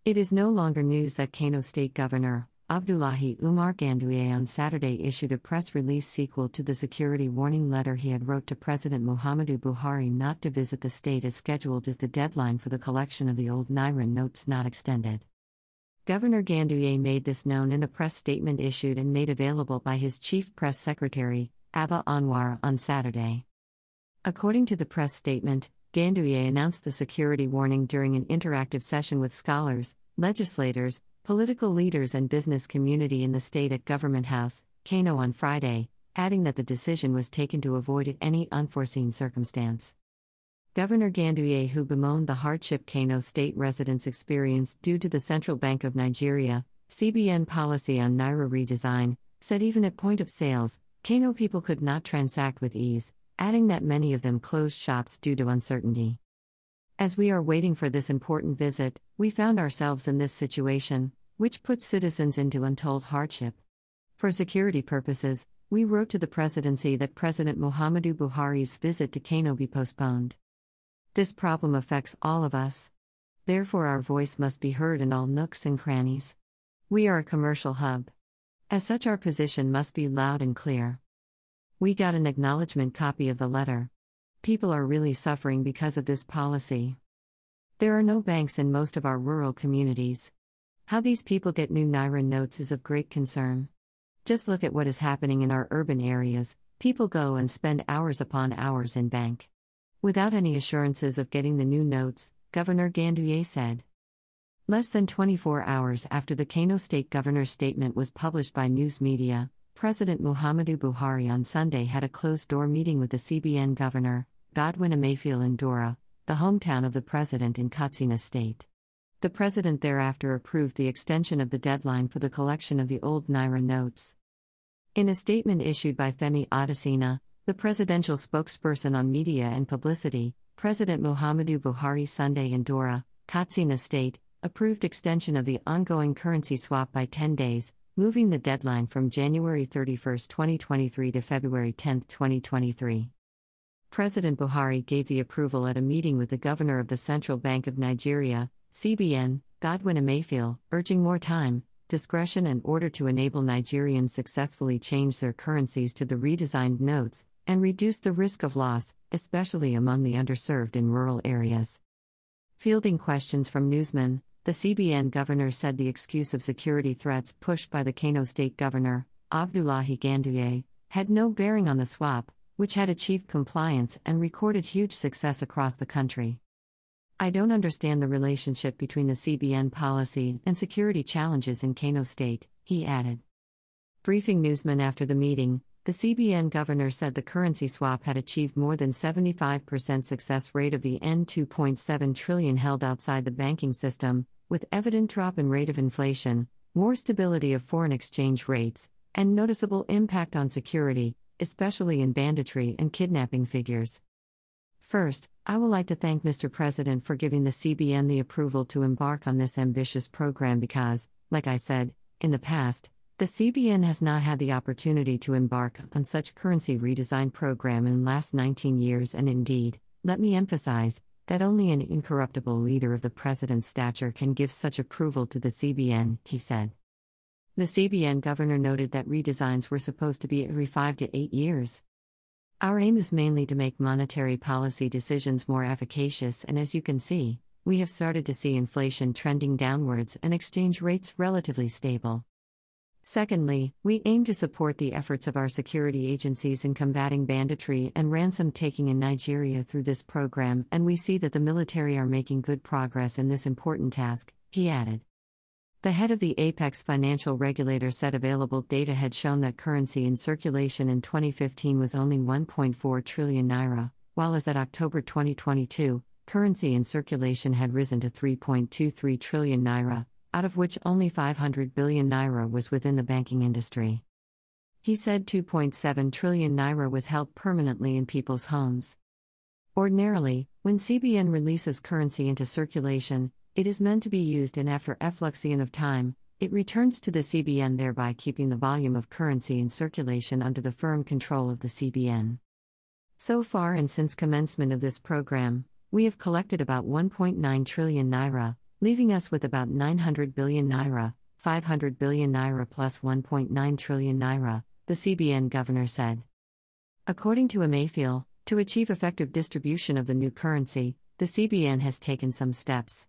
It is no longer news that Kano State Governor, Abdullahi Umar Ganduje on Saturday issued a press release sequel to the security warning letter he had wrote to President Muhammadu Buhari not to visit the state as scheduled if the deadline for the collection of the old Naira notes not extended. Governor Ganduje made this known in a press statement issued and made available by his chief press secretary, Abba Anwar, on Saturday. According to the press statement, Ganduje announced the security warning during an interactive session with scholars, legislators, political leaders and business community in the state at Government House, Kano on Friday, adding that the decision was taken to avoid any unforeseen circumstance. Governor Ganduje, who bemoaned the hardship Kano state residents experienced due to the Central Bank of Nigeria, CBN policy on Naira redesign, said even at point of sales, Kano people could not transact with ease, adding that many of them closed shops due to uncertainty. As we are waiting for this important visit, we found ourselves in this situation, which puts citizens into untold hardship. For security purposes, we wrote to the presidency that President Muhammadu Buhari's visit to Kano be postponed. This problem affects all of us. Therefore, our voice must be heard in all nooks and crannies. We are a commercial hub. As such, our position must be loud and clear. We got an acknowledgement copy of the letter. People are really suffering because of this policy. There are no banks in most of our rural communities. How these people get new Naira notes is of great concern. Just look at what is happening in our urban areas. People go and spend hours upon hours in bank without any assurances of getting the new notes, Governor Ganduje said. Less than 24 hours after the Kano State Governor's statement was published by news media, President Muhammadu Buhari on Sunday had a closed-door meeting with the CBN Governor, Godwin Emefiele in Dora, the hometown of the president in Katsina State. The president thereafter approved the extension of the deadline for the collection of the old Naira notes. In a statement issued by Femi Adesina, the presidential spokesperson on media and publicity, President Muhammadu Buhari Sunday in Dora, Katsina State, approved extension of the ongoing currency swap by 10 days, moving the deadline from January 31, 2023 to February 10, 2023. President Buhari gave the approval at a meeting with the Governor of the Central Bank of Nigeria, CBN, Godwin Emefiele, urging more time, discretion and order to enable Nigerians successfully change their currencies to the redesigned notes, and reduce the risk of loss, especially among the underserved in rural areas. Fielding questions from newsmen, the CBN governor said the excuse of security threats pushed by the Kano State Governor, Abdullahi Ganduje, had no bearing on the swap, which had achieved compliance and recorded huge success across the country. I don't understand the relationship between the CBN policy and security challenges in Kano State, he added. Briefing newsmen after the meeting, the CBN governor said the currency swap had achieved more than 75% success rate of the N2.7 trillion held outside the banking system, with evident drop in rate of inflation, more stability of foreign exchange rates, and noticeable impact on security, especially in banditry and kidnapping figures. First, I would like to thank Mr. President for giving the CBN the approval to embark on this ambitious program because, like I said, in the past, the CBN has not had the opportunity to embark on such currency redesign program in the last 19 years and indeed, let me emphasize, that only an incorruptible leader of the president's stature can give such approval to the CBN, he said. The CBN governor noted that redesigns were supposed to be every 5 to 8 years. Our aim is mainly to make monetary policy decisions more efficacious, and as you can see, we have started to see inflation trending downwards and exchange rates relatively stable. Secondly, we aim to support the efforts of our security agencies in combating banditry and ransom taking in Nigeria through this program, and we see that the military are making good progress in this important task, he added. The head of the Apex financial regulator said available data had shown that currency in circulation in 2015 was only 1.4 trillion naira, while as at October 2022, currency in circulation had risen to 3.23 trillion naira, out of which only 500 billion naira was within the banking industry. He said 2.7 trillion naira was held permanently in people's homes. Ordinarily, when CBN releases currency into circulation, it is meant to be used and after effluxion of time, it returns to the CBN, thereby keeping the volume of currency in circulation under the firm control of the CBN. So far and since commencement of this program, we have collected about 1.9 trillion naira, leaving us with about 900 billion naira, 500 billion naira plus 1.9 trillion naira, the CBN governor said. According to Emefiele, to achieve effective distribution of the new currency, the CBN has taken some steps.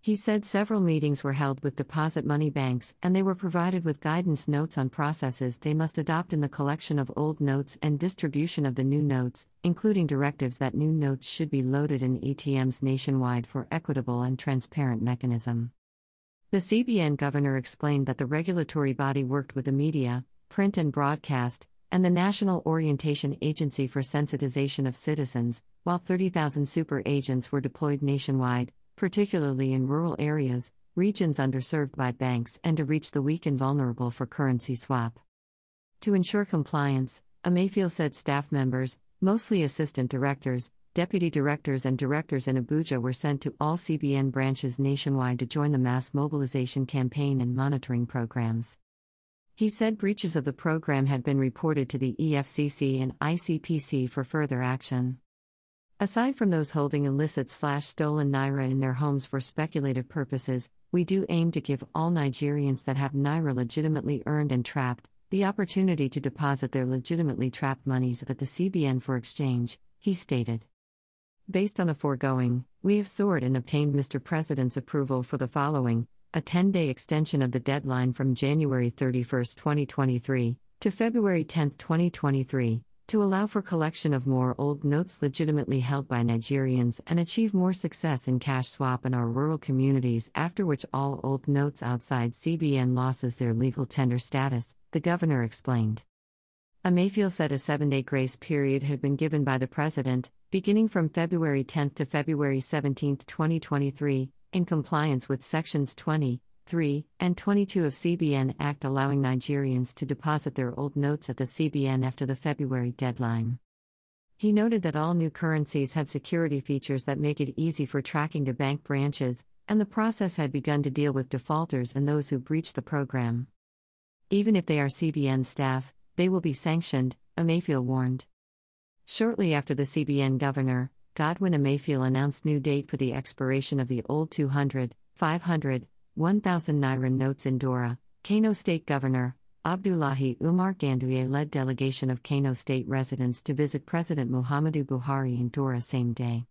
He said several meetings were held with deposit money banks and they were provided with guidance notes on processes they must adopt in the collection of old notes and distribution of the new notes, including directives that new notes should be loaded in ATMs nationwide for equitable and transparent mechanism. The CBN governor explained that the regulatory body worked with the media, print and broadcast, and the National Orientation Agency for Sensitization of Citizens, while 30,000 super agents were deployed nationwide, particularly in rural areas, regions underserved by banks, and to reach the weak and vulnerable for currency swap. To ensure compliance, Emefiele said staff members, mostly assistant directors, deputy directors and directors in Abuja were sent to all CBN branches nationwide to join the mass mobilization campaign and monitoring programs. He said breaches of the program had been reported to the EFCC and ICPC for further action. Aside from those holding illicit/stolen naira in their homes for speculative purposes, we do aim to give all Nigerians that have naira legitimately earned and trapped the opportunity to deposit their legitimately trapped monies at the CBN for exchange, he stated. Based on the foregoing, we have sought and obtained Mr. President's approval for the following: a 10-day extension of the deadline from January 31, 2023, to February 10, 2023, to allow for collection of more old notes legitimately held by Nigerians and achieve more success in cash swap in our rural communities, after which all old notes outside CBN loses their legal tender status, the governor explained. Emefiele said a 7-day grace period had been given by the president, beginning from February 10 to February 17, 2023, in compliance with Sections 20, 3, and 22 of CBN Act, allowing Nigerians to deposit their old notes at the CBN after the February deadline. He noted that all new currencies had security features that make it easy for tracking to bank branches, and the process had begun to deal with defaulters and those who breach the program. Even if they are CBN staff, they will be sanctioned, Emefiele warned. Shortly after the CBN governor, Godwin Emefiele announced new date for the expiration of the old 200, 500, 1,000 naira notes in Dora. Kano State Governor Abdullahi Umar Ganduje led delegation of Kano State residents to visit President Muhammadu Buhari in Dora same day.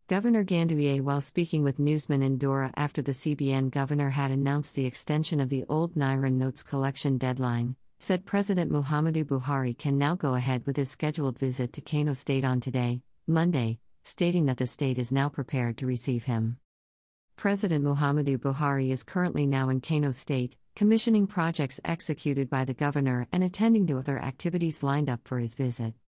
Governor Ganduje, while speaking with newsmen in Dora after the CBN governor had announced the extension of the old naira notes collection deadline, said President Muhammadu Buhari can now go ahead with his scheduled visit to Kano State on today, Monday, stating that the state is now prepared to receive him. President Muhammadu Buhari is currently now in Kano State, commissioning projects executed by the governor and attending to other activities lined up for his visit.